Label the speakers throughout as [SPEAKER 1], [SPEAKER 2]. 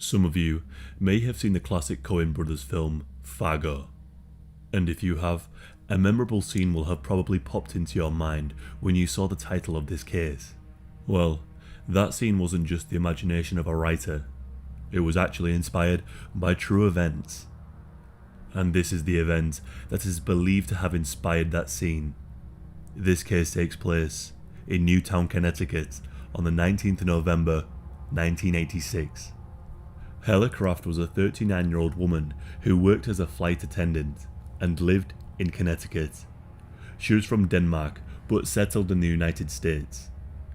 [SPEAKER 1] Some of you may have seen the classic Coen brothers film, Fargo. And if you have, a memorable scene will have probably popped into your mind when you saw the title of this case. Well, that scene wasn't just the imagination of a writer. It was actually inspired by true events. And this is the event that is believed to have inspired that scene. This case takes place in Newtown, Connecticut on the 19th of November, 1986. Helle was a 39-year-old woman who worked as a flight attendant and lived in Connecticut. She was from Denmark but settled in the United States.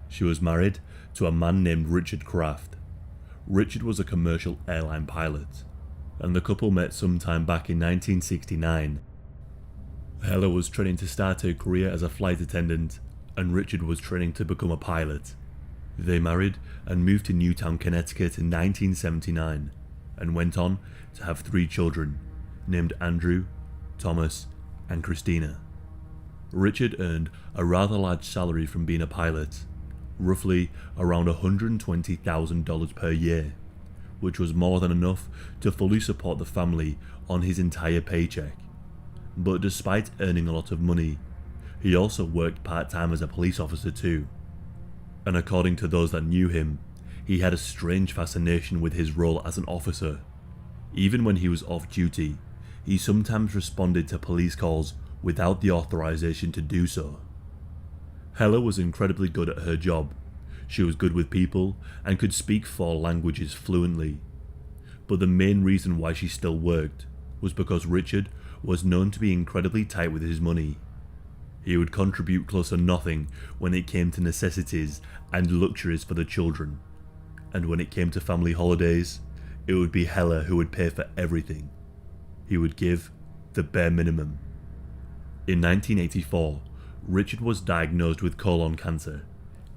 [SPEAKER 1] She was married to a man named Richard Kraft. Richard was a commercial airline pilot, and the couple met sometime back in 1969. Helle was training to start her career as a flight attendant, and Richard was training to become a pilot. They married and moved to Newtown, Connecticut in 1979, and went on to have 3 children, named Andrew, Thomas, and Christina. Richard earned a rather large salary from being a pilot, roughly around $120,000 per year, which was more than enough to fully support the family on his entire paycheck. But despite earning a lot of money, he also worked part-time as a police officer too. And according to those that knew him, he had a strange fascination with his role as an officer. Even when he was off duty, he sometimes responded to police calls without the authorization to do so. Helle was incredibly good at her job. She was good with people and could speak 4 languages fluently. But the main reason why she still worked was because Richard was known to be incredibly tight with his money. He would contribute close to nothing when it came to necessities and luxuries for the children. And when it came to family holidays, it would be Helle who would pay for everything. He would give the bare minimum. In 1984, Richard was diagnosed with colon cancer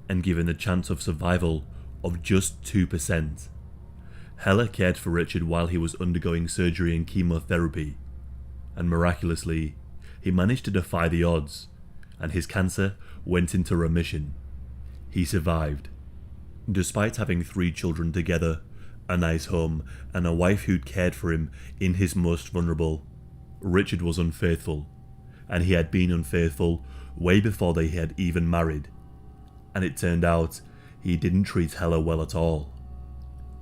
[SPEAKER 1] and given the chance of survival of just 2%. Helle cared for Richard while he was undergoing surgery and chemotherapy, and miraculously, he managed to defy the odds, and his cancer went into remission. He survived. Despite having 3 children together, a nice home, and a wife who'd cared for him in his most vulnerable, Richard was unfaithful, and he had been unfaithful way before they had even married. And it turned out he didn't treat Helle well at all.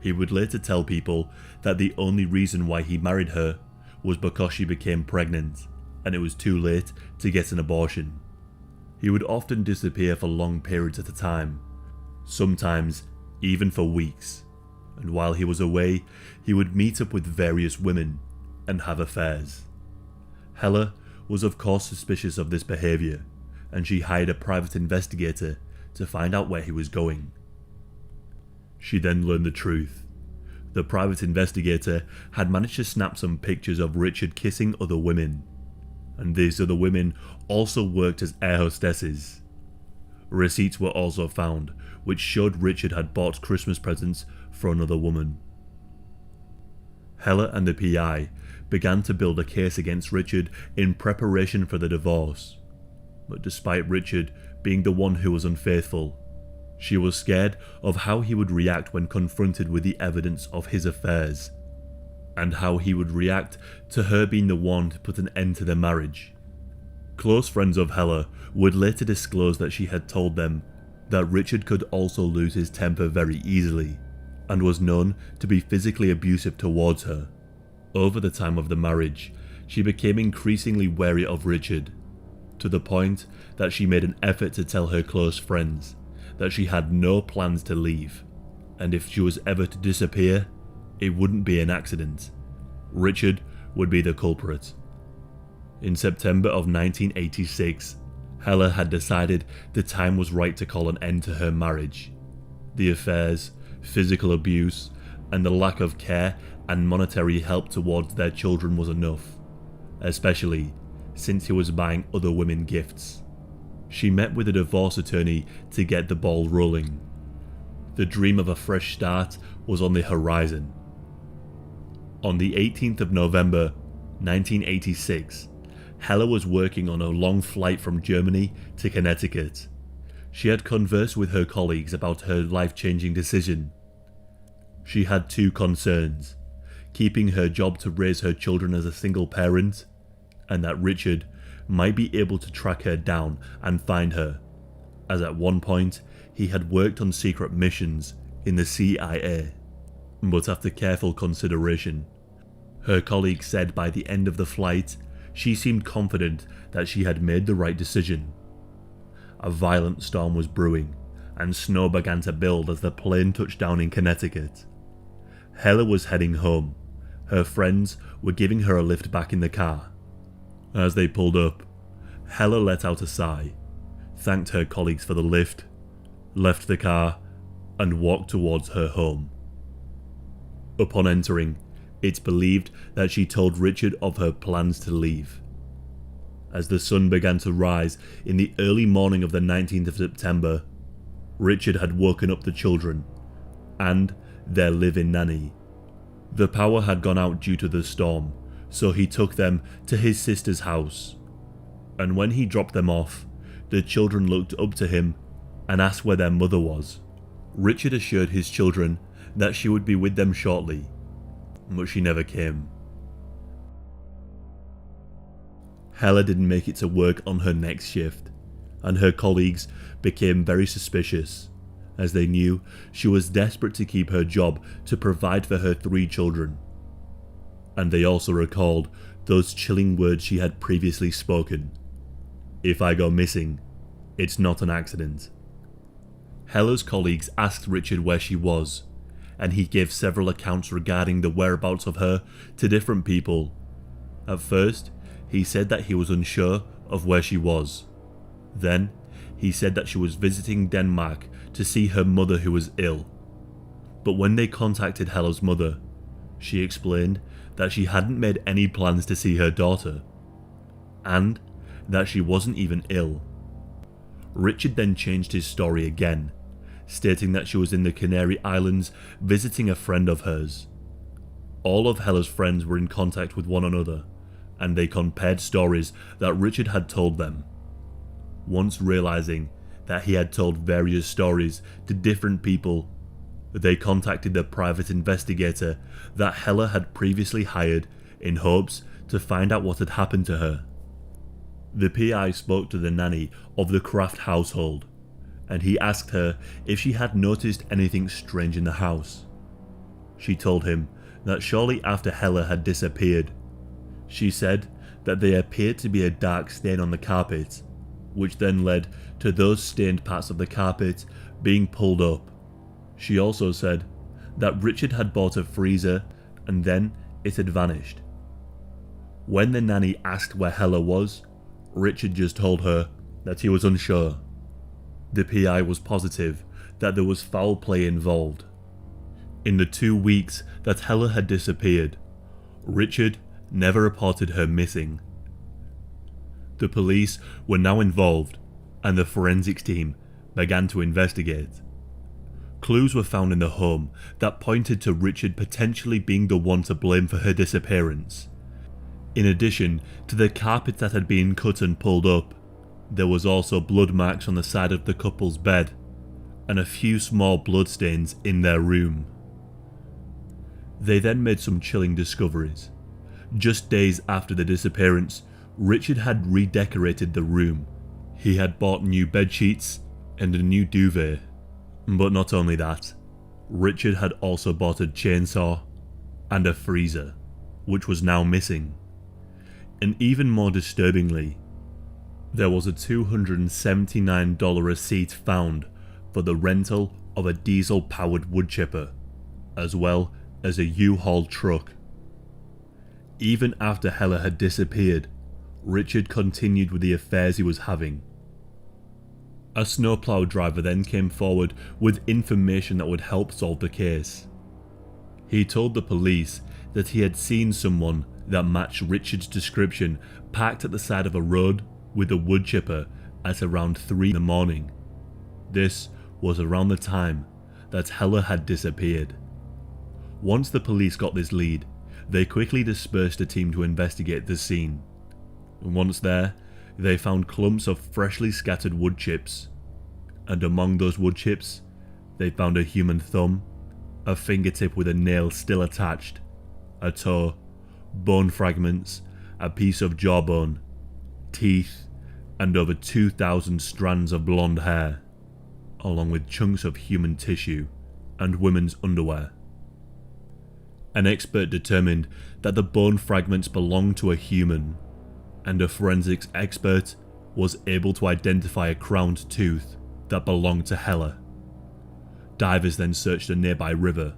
[SPEAKER 1] He would later tell people that the only reason why he married her was because she became pregnant, and it was too late to get an abortion. He would often disappear for long periods at a time, sometimes even for weeks, and while he was away, he would meet up with various women and have affairs. Helle was of course suspicious of this behaviour, and she hired a private investigator to find out where he was going. She then learned the truth. The private investigator had managed to snap some pictures of Richard kissing other women, and these other women also worked as air hostesses. Receipts were also found, which showed Richard had bought Christmas presents for another woman. Helle and the PI began to build a case against Richard in preparation for the divorce. But despite Richard being the one who was unfaithful, she was scared of how he would react when confronted with the evidence of his affairs, and how he would react to her being the one to put an end to their marriage. Close friends of Helle would later disclose that she had told them that Richard could also lose his temper very easily, and was known to be physically abusive towards her. Over the time of the marriage, she became increasingly wary of Richard, to the point that she made an effort to tell her close friends that she had no plans to leave, and if she was ever to disappear, it wouldn't be an accident. Richard would be the culprit. In September of 1986, Helle had decided the time was right to call an end to her marriage. The affairs, physical abuse, and the lack of care and monetary help towards their children was enough, especially since he was buying other women gifts. She met with a divorce attorney to get the ball rolling. The dream of a fresh start was on the horizon. On the 18th of November, 1986, Helle was working on a long flight from Germany to Connecticut. She had conversed with her colleagues about her life-changing decision. She had two concerns: keeping her job to raise her children as a single parent, and that Richard might be able to track her down and find her, as at one point he had worked on secret missions in the CIA. But after careful consideration, her colleague said by the end of the flight, she seemed confident that she had made the right decision. A violent storm was brewing, and snow began to build as the plane touched down in Connecticut. Helle was heading home. Her friends were giving her a lift back in the car. As they pulled up, Helle let out a sigh, thanked her colleagues for the lift, left the car, and walked towards her home. Upon entering, it's believed that she told Richard of her plans to leave. As the sun began to rise in the early morning of the 19th of September, Richard had woken up the children and their live-in nanny. The power had gone out due to the storm, so he took them to his sister's house. And when he dropped them off, the children looked up to him and asked where their mother was. Richard assured his children that she would be with them shortly, but she never came. Helle didn't make it to work on her next shift, and her colleagues became very suspicious, as they knew she was desperate to keep her job to provide for her 3 children. And they also recalled those chilling words she had previously spoken: "If I go missing, it's not an accident." Helle's colleagues asked Richard where she was, and he gave several accounts regarding the whereabouts of her to different people. At first, he said that he was unsure of where she was. Then, he said that she was visiting Denmark to see her mother who was ill. But when they contacted Helle's mother, she explained that she hadn't made any plans to see her daughter, and that she wasn't even ill. Richard then changed his story again, stating that she was in the Canary Islands visiting a friend of hers. All of Helle's friends were in contact with one another, and they compared stories that Richard had told them. Once realizing that he had told various stories to different people, they contacted the private investigator that Helle had previously hired in hopes to find out what had happened to her. The PI spoke to the nanny of the Kraft household, and he asked her if she had noticed anything strange in the house. She told him that shortly after Helle had disappeared, she said that there appeared to be a dark stain on the carpet, which then led to those stained parts of the carpet being pulled up. She also said that Richard had bought a freezer and then it had vanished. When the nanny asked where Helle was, Richard just told her that he was unsure. The PI was positive that there was foul play involved. In the 2 weeks that Helle had disappeared, Richard never reported her missing. The police were now involved, and the forensics team began to investigate. Clues were found in the home that pointed to Richard potentially being the one to blame for her disappearance. In addition to the carpet that had been cut and pulled up, there was also blood marks on the side of the couple's bed, and a few small bloodstains in their room. They then made some chilling discoveries. Just days after the disappearance, Richard had redecorated the room. He had bought new bed sheets and a new duvet. But not only that, Richard had also bought a chainsaw and a freezer, which was now missing. And even more disturbingly, there was a $279 receipt found for the rental of a diesel-powered wood chipper, as well as a U-Haul truck. Even after Helle had disappeared, Richard continued with the affairs he was having. A snowplow driver then came forward with information that would help solve the case. He told the police that he had seen someone that matched Richard's description parked at the side of a road with a wood chipper at around 3 in the morning. This was around the time that Helle had disappeared. Once the police got this lead, they quickly dispersed a team to investigate the scene. Once there, they found clumps of freshly scattered wood chips, and among those wood chips, they found a human thumb a fingertip with a nail still attached, a toe, bone fragments, a piece of jawbone, teeth, and over 2,000 strands of blonde hair, along with chunks of human tissue and women's underwear. An expert determined that the bone fragments belonged to a human, and a forensics expert was able to identify a crowned tooth that belonged to Helle. Divers then searched a nearby river,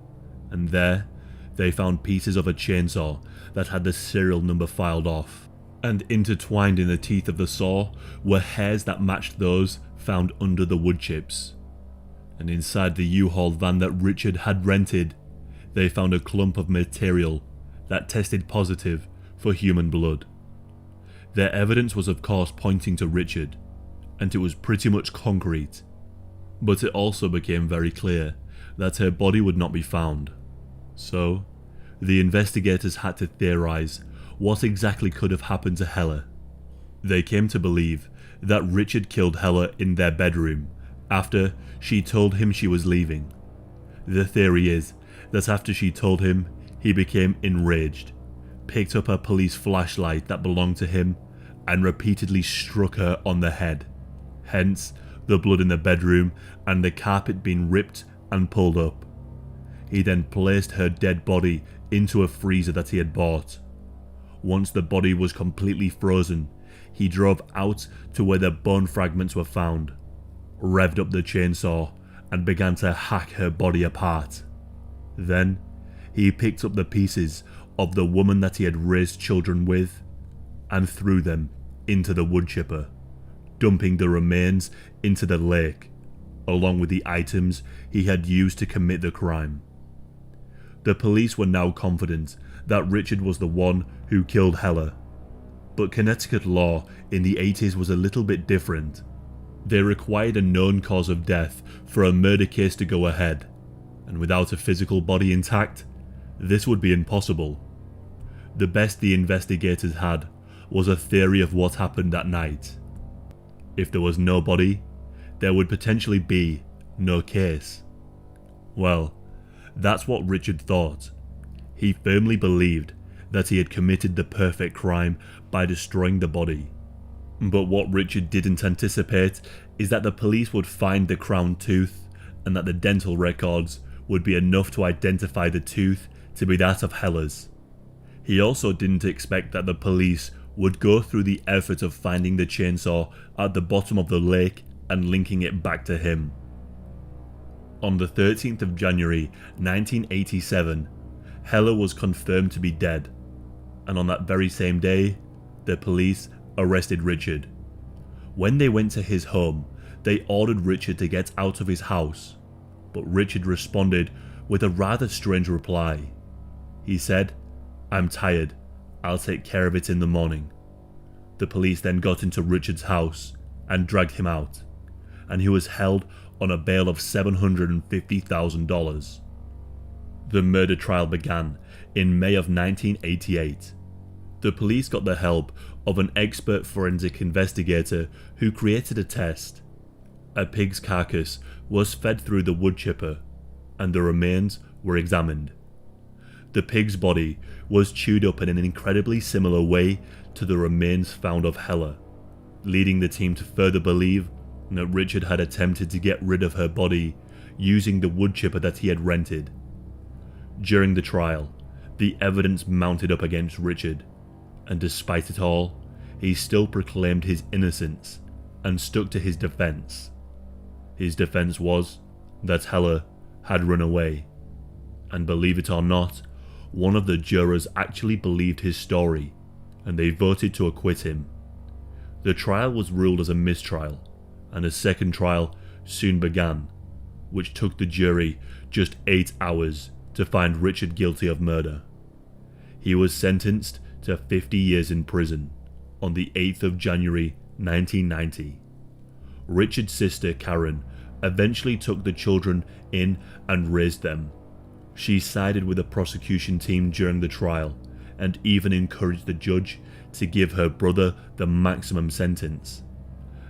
[SPEAKER 1] and there they found pieces of a chainsaw that had the serial number filed off, and intertwined in the teeth of the saw were hairs that matched those found under the wood chips. And inside the U-Haul van that Richard had rented, they found a clump of material that tested positive for human blood. Their evidence was of course pointing to Richard, and it was pretty much concrete, but it also became very clear that her body would not be found. So, the investigators had to theorize what exactly could have happened to Helle. They came to believe that Richard killed Helle in their bedroom after she told him she was leaving. The theory is that after she told him, he became enraged, picked up a police flashlight that belonged to him, and repeatedly struck her on the head. Hence, the blood in the bedroom and the carpet being ripped and pulled up. He then placed her dead body into a freezer that he had bought. Once the body was completely frozen, he drove out to where the bone fragments were found, revved up the chainsaw, and began to hack her body apart. Then, he picked up the pieces of the woman that he had raised children with and threw them into the wood chipper, dumping the remains into the lake, along with the items he had used to commit the crime. The police were now confident that Richard was the one who killed Helle, but Connecticut law in the 80s was a little bit different. They required a known cause of death for a murder case to go ahead, and without a physical body intact, this would be impossible. The best the investigators had was a theory of what happened that night. If there was no body, there would potentially be no case. Well, that's what Richard thought. He firmly believed that he had committed the perfect crime by destroying the body. But what Richard didn't anticipate is that the police would find the crowned tooth, and that the dental records would be enough to identify the tooth to be that of Helle's. He also didn't expect that the police would go through the effort of finding the chainsaw at the bottom of the lake and linking it back to him. On the 13th of January 1987, Helle was confirmed to be dead, and on that very same day, the police arrested Richard. When they went to his home, they ordered Richard to get out of his house, but Richard responded with a rather strange reply. He said, "I'm tired, I'll take care of it in the morning." The police then got into Richard's house and dragged him out, and he was held on a bail of $750,000. The murder trial began in May of 1988. The police got the help of an expert forensic investigator who created a test. A pig's carcass was fed through the wood chipper, and the remains were examined. The pig's body was chewed up in an incredibly similar way to the remains found of Helle, leading the team to further believe that Richard had attempted to get rid of her body using the wood chipper that he had rented. During the trial, the evidence mounted up against Richard, and despite it all, he still proclaimed his innocence and stuck to his defense. His defense was that Helle had run away, and believe it or not, one of the jurors actually believed his story, and they voted to acquit him. The trial was ruled as a mistrial, and a second trial soon began, which took the jury just 8 hours to find Richard guilty of murder. He was sentenced to 50 years in prison on the 8th of January 1990. Richard's sister Karen eventually took the children in and raised them. She sided with the prosecution team during the trial and even encouraged the judge to give her brother the maximum sentence.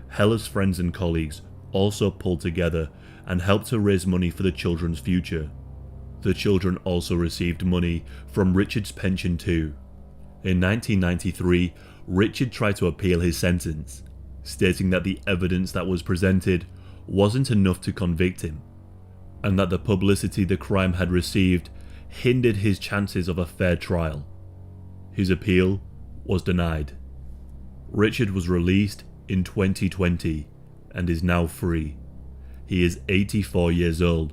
[SPEAKER 1] Helle's friends and colleagues also pulled together and helped to raise money for the children's future. The children also received money from Richard's pension too. In 1993, Richard tried to appeal his sentence, stating that the evidence that was presented wasn't enough to convict him, and that the publicity the crime had received hindered his chances of a fair trial. His appeal was denied. Richard was released in 2020 and is now free. He is 84 years old.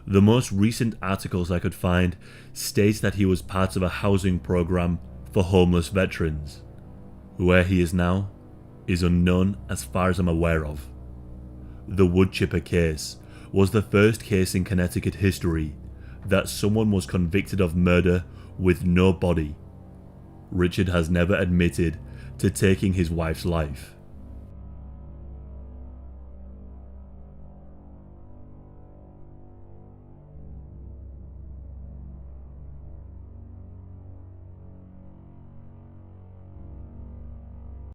[SPEAKER 1] The most recent articles I could find states that he was part of a housing program for homeless veterans. Where he is now is unknown as far as I'm aware of. The wood chipper case was the first case in Connecticut history that someone was convicted of murder with no body. Richard has never admitted to taking his wife's life.